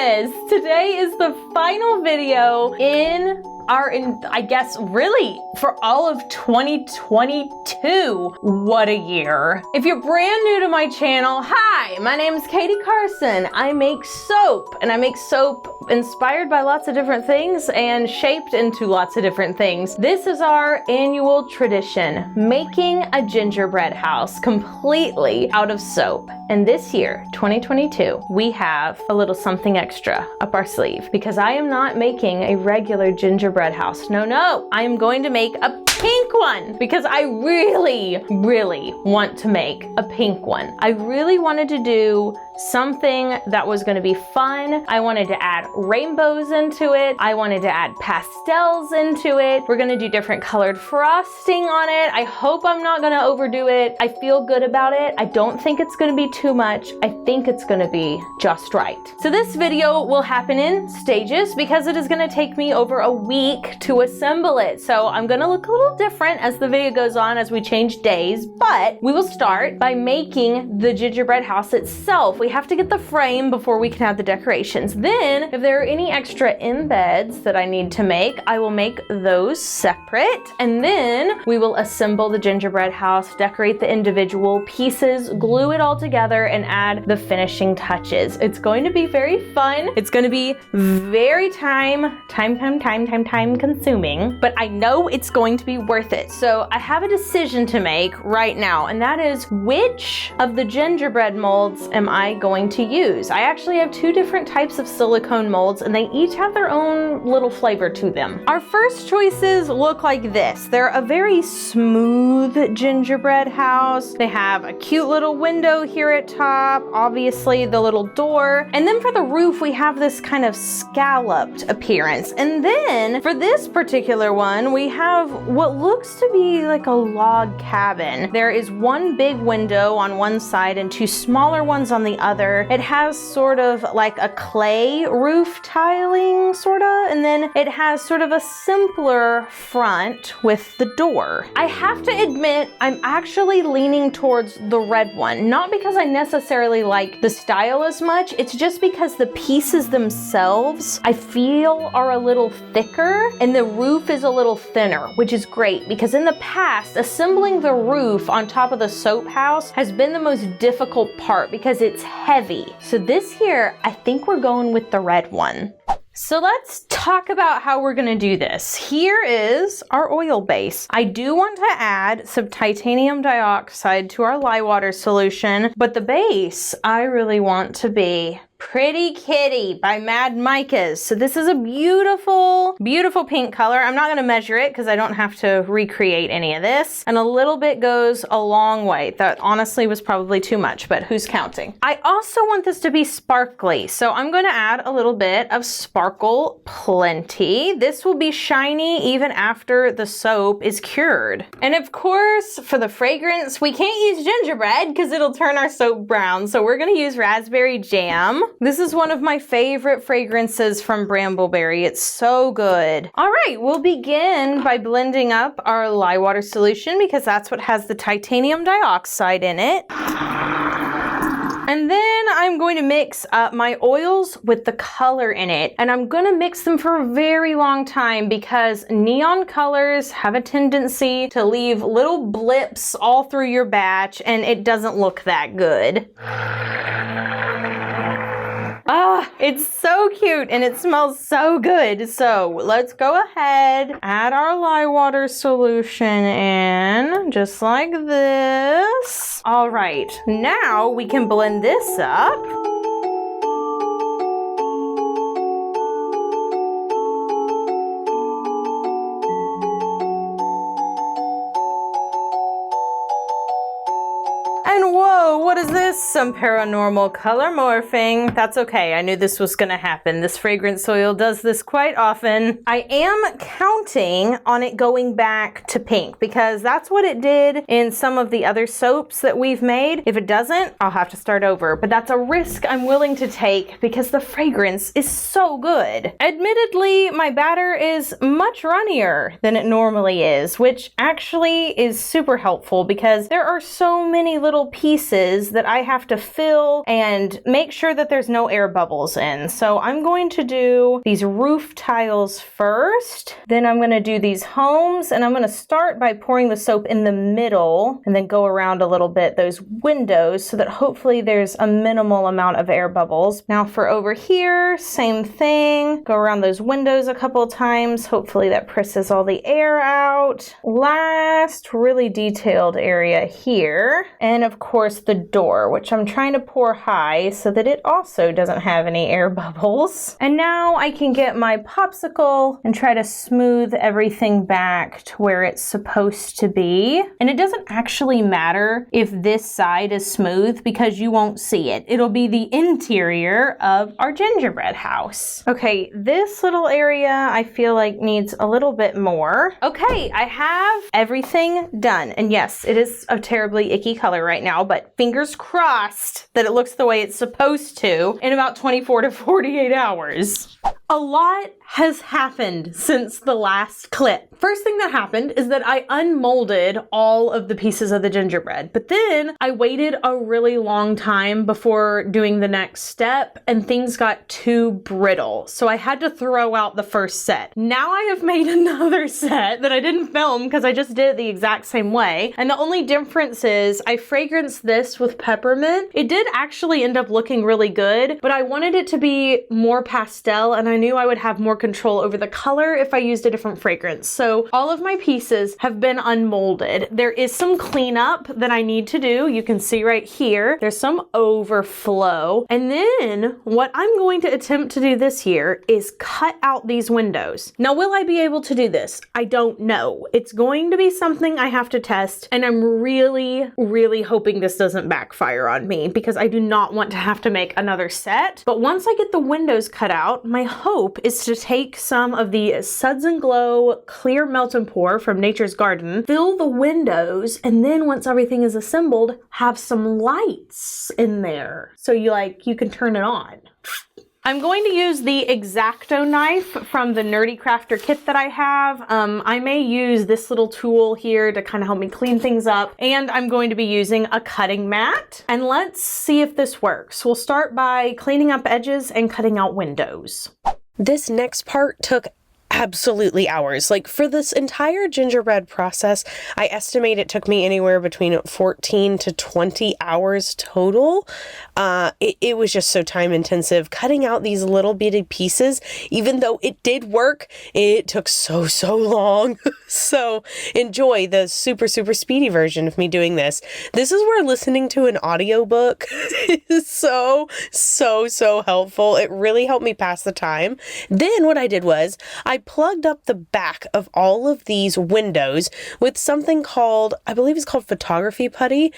goodness! Today is the final video in I guess really for all of 2022. What a year. If you're brand new to my channel, hi, my name is Katie Carson. I make soap, and I make soap inspired by lots of different things and shaped into lots of different things. This is our annual tradition, making a gingerbread house completely out of soap. And this year, 2022, we have a little something extra up our sleeve because I am not making a regular gingerbread house. No, I am going to make a pink one because I really want to make a pink one. I really wanted to do something that was going to be fun. I wanted to add rainbows into it. I wanted to add pastels into it. We're going to do different colored frosting on it. I hope I'm not going to overdo it. I feel good about it. I don't think it's going to be too much. I think it's going to be just right. So this video will happen in stages because it is going to take me over a week to assemble it. So I'm going to look a little different as the video goes on as we change days, but we will start by making the gingerbread house itself. We have to get the frame before we can have the decorations. Then, if there are any extra embeds that I need to make, I will make those separate. And then we will assemble the gingerbread house, decorate the individual pieces, glue it all together, and add the finishing touches. It's going to be very fun. It's going to be very time consuming, but I know it's going to be worth it. So I have a decision to make right now, and that is which of the gingerbread molds am I going to use. I actually have two different types of silicone molds, and they each have their own little flavor to them. Our first choices look like this. They're a very smooth gingerbread house. They have a cute little window here at top, obviously the little door, and then for the roof we have this kind of scalloped appearance. And then for this particular one we have what looks to be like a log cabin. There is one big window on one side and two smaller ones on the other. It has sort of like a clay roof tiling, sorta, and then it has sort of a simpler front with the door. I have to admit, I'm actually leaning towards the red one, not because I necessarily like the style as much, it's just because the pieces themselves, I feel, are a little thicker and the roof is a little thinner, which is great because in the past, assembling the roof on top of the soap house has been the most difficult part because it's heavy. So this year, I think we're going with the red one. So let's talk about how we're gonna do this. Here is our oil base. I do want to add some titanium dioxide to our lye water solution, but the base I really want to be Pretty Kitty by Mad Micas. So this is a beautiful pink color. I'm not gonna measure it because I don't have to recreate any of this. And a little bit goes a long way. That honestly was probably too much, but who's counting? I also want this to be sparkly. So I'm gonna add a little bit of Sparkle Plenty. This will be shiny even after the soap is cured. And of course, for the fragrance, we can't use gingerbread because it'll turn our soap brown. So we're gonna use raspberry jam. This is one of my favorite fragrances from Brambleberry. It's so good. All right, we'll begin by blending up our lye water solution because that's what has the titanium dioxide in it. And then I'm going to mix up my oils with the color in it. And I'm going to mix them for a very long time because neon colors have a tendency to leave little blips all through your batch and it doesn't look that good. Ah, it's so cute and it smells so good. So let's go ahead, add our lye water solution in, just like this. All right, now we can blend this up. And whoa, what is this? Some paranormal color morphing. That's okay, I knew this was gonna happen. This fragrance oil does this quite often. I am counting on it going back to pink because that's what it did in some of the other soaps that we've made. If it doesn't, I'll have to start over, but that's a risk I'm willing to take because the fragrance is so good. Admittedly, my batter is much runnier than it normally is, which actually is super helpful because there are so many little pieces pieces that I have to fill and make sure that there's no air bubbles in. So I'm going to do these roof tiles first, then I'm going to do these homes, and I'm going to start by pouring the soap in the middle and then go around a little bit those windows so that hopefully there's a minimal amount of air bubbles. Now for over here, same thing. Go around those windows a couple of times. Hopefully that presses all the air out. Last really detailed area here. And of course the door, which I'm trying to pour high so that it also doesn't have any air bubbles. And now I can get my popsicle and try to smooth everything back to where it's supposed to be. And it doesn't actually matter if this side is smooth because you won't see it. It'll be the interior of our gingerbread house. Okay, this little area I feel like needs a little bit more. Okay, I have everything done. And yes, it is a terribly icky color right now, but fingers crossed that it looks the way it's supposed to in about 24 to 48 hours. A lot has happened since the last clip. First thing that happened is that I unmolded all of the pieces of the gingerbread, but then I waited a really long time before doing the next step and things got too brittle. So I had to throw out the first set. Now I have made another set that I didn't film because I just did it the exact same way. And the only difference is I fragranced this with peppermint. It did actually end up looking really good, but I wanted it to be more pastel and I knew I would have more control over the color if I used a different fragrance. So all of my pieces have been unmolded. There is some cleanup that I need to do. You can see right here, there's some overflow. And then what I'm going to attempt to do this year is cut out these windows. Now, will I be able to do this? I don't know. It's going to be something I have to test. And I'm really, really hoping this doesn't backfire on me because I do not want to have to make another set. But once I get the windows cut out, my hope is to take some of the Suds and Glow clear melt and pour from Nature's Garden, fill the windows, and then once everything is assembled, have some lights in there. So you can turn it on. I'm going to use the X-Acto knife from the Nerdy Crafter kit that I have. I may use this little tool here to kind of help me clean things up. And I'm going to be using a cutting mat. And let's see if this works. We'll start by cleaning up edges and cutting out windows. This next part took absolutely hours. Like for this entire gingerbread process, I estimate it took me anywhere between 14 to 20 hours total. It was just so time intensive. Cutting out these little bitty pieces, even though it did work, it took so long. So enjoy the super speedy version of me doing this. This is where listening to an audiobook is so helpful. It really helped me pass the time. Then what I did was I plugged up the back of all of these windows with something called, I believe it's called photography putty.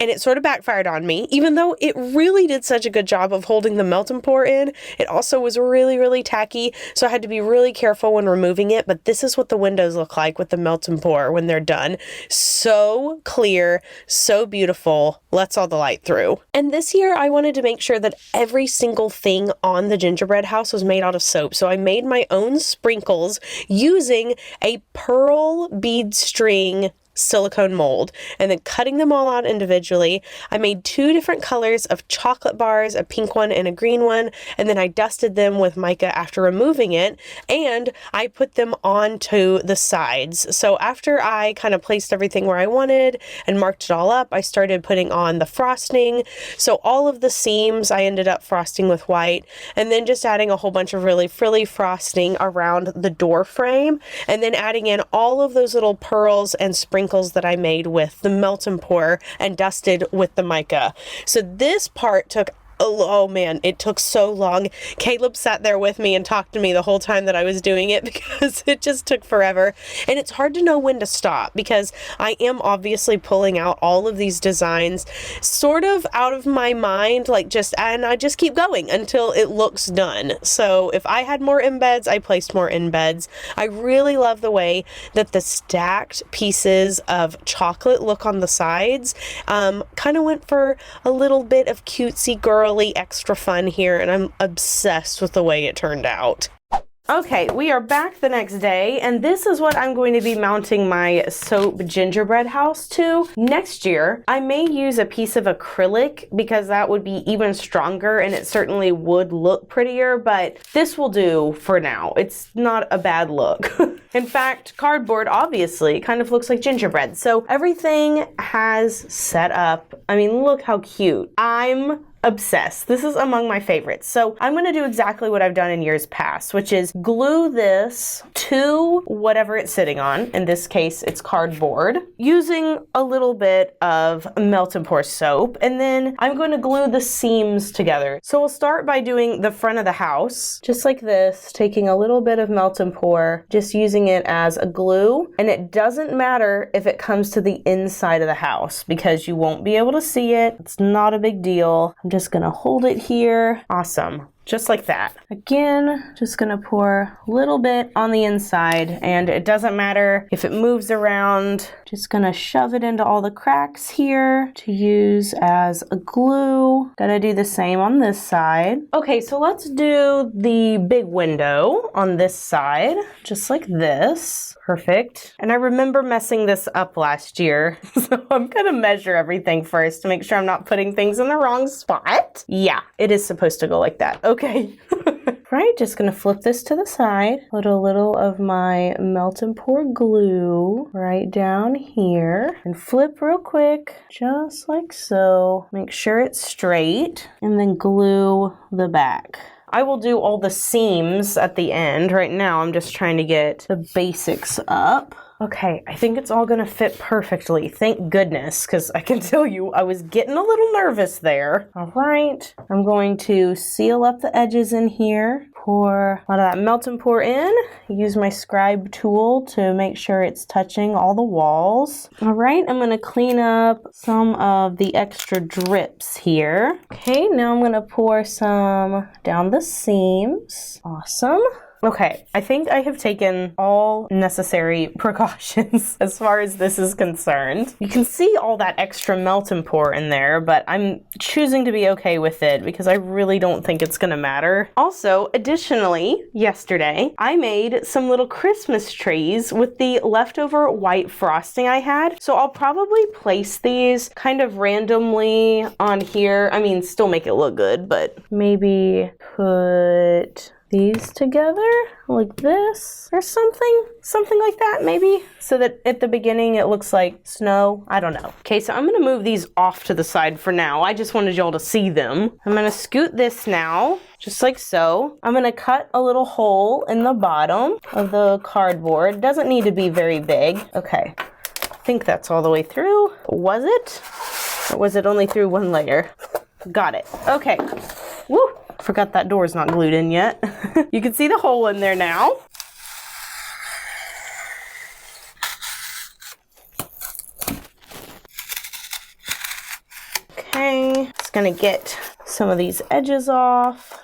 And it sort of backfired on me, even though it really did such a good job of holding the melt and pour in. It also was really tacky, so I had to be really careful when removing it. But this is what the windows look like with the melt and pour when they're done. So clear, so beautiful, lets all the light through. And this year I wanted to make sure that every single thing on the gingerbread house was made out of soap. So I made my own sprinkles using a pearl bead string silicone mold and then cutting them all out individually. I made 2 different colors of chocolate bars, a pink one and a green one, and then I dusted them with mica after removing it, and I put them onto the sides. So after I kind of placed everything where I wanted and marked it all up, I started putting on the frosting. So all of the seams I ended up frosting with white, and then just adding a whole bunch of really frilly frosting around the door frame, and then adding in all of those little pearls and sprinkles that I made with the melt and pour and dusted with the mica. So this part took oh man, it took so long. Caleb sat there with me and talked to me the whole time that I was doing it because it just took forever. And it's hard to know when to stop because I am obviously pulling out all of these designs sort of out of my mind, and I just keep going until it looks done. So if I had more embeds, I placed more embeds. I really love the way that the stacked pieces of chocolate look on the sides. Kind of went for a little bit of cutesy girly extra fun here, and I'm obsessed with the way it turned out. Okay, we are back the next day, and this is what I'm going to be mounting my soap gingerbread house to. Next year, I may use a piece of acrylic because that would be even stronger and it certainly would look prettier, but this will do for now. It's not a bad look. In fact, cardboard obviously kind of looks like gingerbread. So everything has set up. I mean, look how cute. I'm obsessed. This is among my favorites. So I'm going to do exactly what I've done in years past, which is glue this to whatever it's sitting on. In this case, it's cardboard, using a little bit of melt and pour soap. And then I'm going to glue the seams together. So we'll start by doing the front of the house, just like this, taking a little bit of melt and pour, just using it as a glue. And it doesn't matter if it comes to the inside of the house because you won't be able to see it. It's not a big deal. I'm just gonna hold it here. Awesome. Just like that. Again, just gonna pour a little bit on the inside, and it doesn't matter if it moves around. Just gonna shove it into all the cracks here to use as a glue. Gonna do the same on this side. Okay, so let's do the big window on this side, just like this. Perfect. And I remember messing this up last year, so I'm gonna measure everything first to make sure I'm not putting things in the wrong spot. Yeah, it is supposed to go like that. Okay. Right, just gonna flip this to the side. Put a little of my melt and pour glue right down here and flip real quick, just like so. Make sure it's straight and then glue the back. I will do all the seams at the end. Right now, I'm just trying to get the basics up. Okay, I think it's all gonna fit perfectly. Thank goodness, because I can tell you I was getting a little nervous there. All right, I'm going to seal up the edges in here. Pour a lot of that melt and pour in. Use my scribe tool to make sure it's touching all the walls. All right, I'm gonna clean up some of the extra drips here. Okay, now I'm gonna pour some down the seams. Awesome. Okay, I think I have taken all necessary precautions as far as this is concerned. You can see all that extra melt and pour in there, but I'm choosing to be okay with it because I really don't think it's gonna matter. Also, additionally, yesterday, I made some little Christmas trees with the leftover white frosting I had. So I'll probably place these kind of randomly on here. I mean, still make it look good, but maybe put these together like this or something like that maybe, so that at the beginning it looks like snow. I don't know. Okay, so I'm gonna move these off to the side for now. I just wanted y'all to see them. I'm gonna scoot this now, just like so. I'm gonna cut a little hole in the bottom of the cardboard. It doesn't need to be very big. Okay, I think that's all the way through. Was it? Or was it only through one layer? Got it. Okay. Woo! Forgot that door's not glued in yet. You can see the hole in there now. Okay, just gonna get some of these edges off.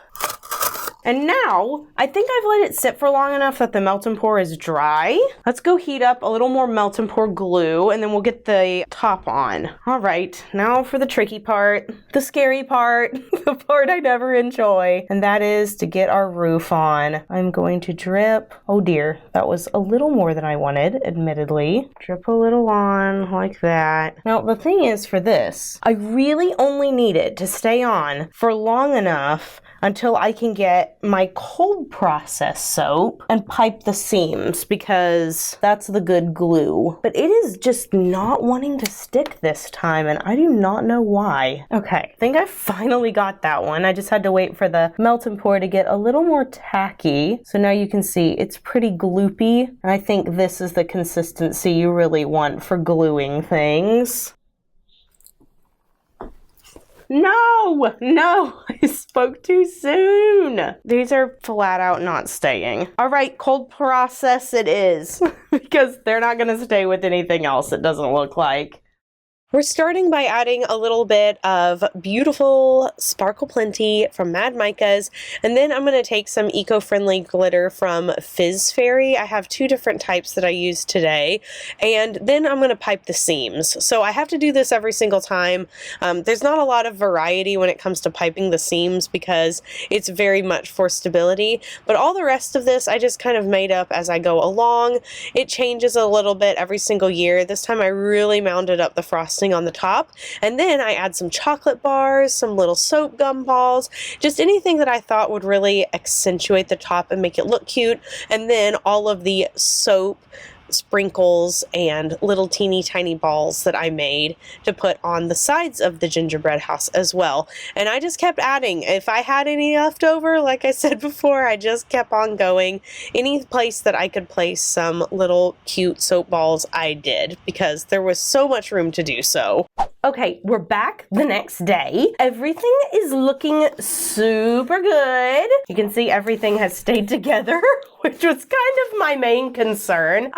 And now, I think I've let it sit for long enough that the melt and pour is dry. Let's go heat up a little more melt and pour glue, and then we'll get the top on. All right, now for the tricky part, the scary part, the part I never enjoy, and that is to get our roof on. I'm going to drip, oh dear, that was a little more than I wanted, admittedly. Drip a little on like that. Now, the thing is for this, I really only need it to stay on for long enough until I can get my cold process soap and pipe the seams, because that's the good glue. But it is just not wanting to stick this time, and I do not know why. Okay, I think I finally got that one. I just had to wait for the melt and pour to get a little more tacky. So now you can see it's pretty gloopy, and I think this is the consistency you really want for gluing things. No, I spoke too soon. These are flat out not staying. All right, cold process it is, because they're not gonna stay with anything else, it doesn't look like. We're starting by adding a little bit of beautiful Sparkle Plenty from Mad Micas, and then I'm going to take some eco-friendly glitter from Fizz Fairy. I have two different types that I use today, and then I'm going to pipe the seams. So I have to do this every single time. There's not a lot of variety when it comes to piping the seams because it's very much for stability, but all the rest of this I just kind of made up as I go along. It changes a little bit every single year. This time I really mounded up the frosting on the top, and then I add some chocolate bars, some little soap gum balls, just anything that I thought would really accentuate the top and make it look cute, and then all of the soap sprinkles and little teeny tiny balls that I made to put on the sides of the gingerbread house as well. And I just kept adding. If I had any left over, like I said before, I just kept on going. Any place that I could place some little cute soap balls, I did, because there was so much room to do so. Okay, we're back the next day. Everything is looking super good. You can see everything has stayed together, which was kind of my main concern.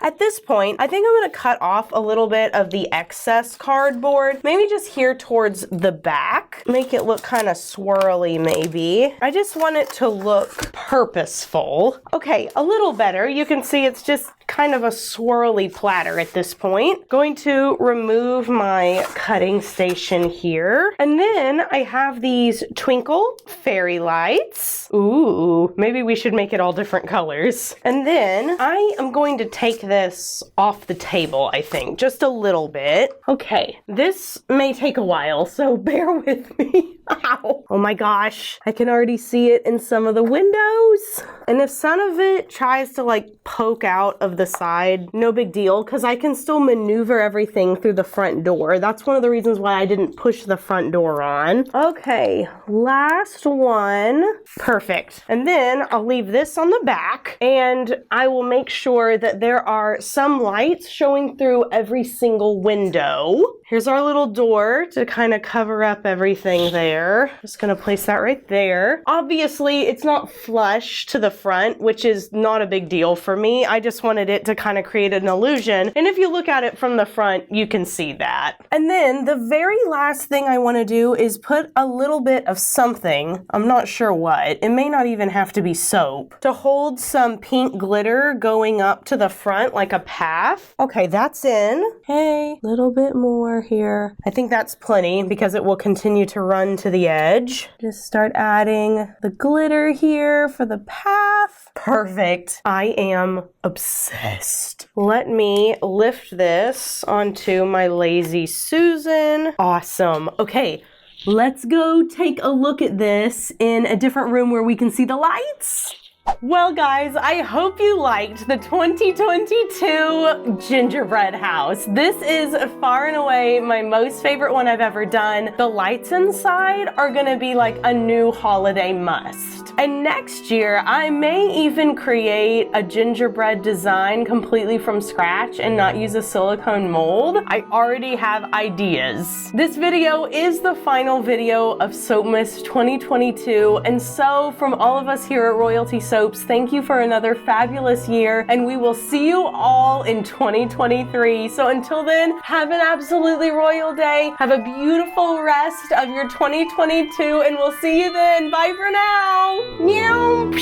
At this point, I think I'm gonna cut off a little bit of the excess cardboard, maybe just here towards the back. Make it look kind of swirly maybe. I just want it to look purposeful. Okay, a little better. You can see it's just kind of a swirly platter at this point. Going to remove my cutting station here. And then I have these twinkle fairy lights. Ooh, maybe we should make it all different colors. And then I am going to take this off the table, I think, just a little bit. Okay, this may take a while, so bear with me. Ow. Oh my gosh, I can already see it in some of the windows. And if some of it tries to like poke out of the side, no big deal, because I can still maneuver everything through the front door. That's one of the reasons why I didn't push the front door on. Okay, last one. Perfect. And then I'll leave this on the back, and I will make sure that there are some lights showing through every single window. Here's our little door to kind of cover up everything there. Just gonna place that right there. Obviously, it's not flush to the front, which is not a big deal for me. I just wanted it to kind of create an illusion. And if you look at it from the front, you can see that. And then the very last thing I want to do is put a little bit of something, I'm not sure what, it may not even have to be soap, to hold some pink glitter going up to the front like a path. Okay, that's in. Okay, a little bit more here. I think that's plenty because it will continue to run to the edge. Just start adding the glitter here for the path. Perfect. I am obsessed. Let me lift this onto my Lazy Susan. Awesome. Okay, let's go take a look at this in a different room where we can see the lights. Well guys, I hope you liked the 2022 gingerbread house. This is far and away my most favorite one I've ever done. The lights inside are gonna be like a new holiday must. And next year, I may even create a gingerbread design completely from scratch and not use a silicone mold. I already have ideas. This video is the final video of Soapmas 2022, and so from all of us here at Royalty Soaps, thank you for another fabulous year, and we will see you all in 2023. So until then, have an absolutely royal day. Have a beautiful rest of your 2022, and we'll see you then. Bye for now. Meow.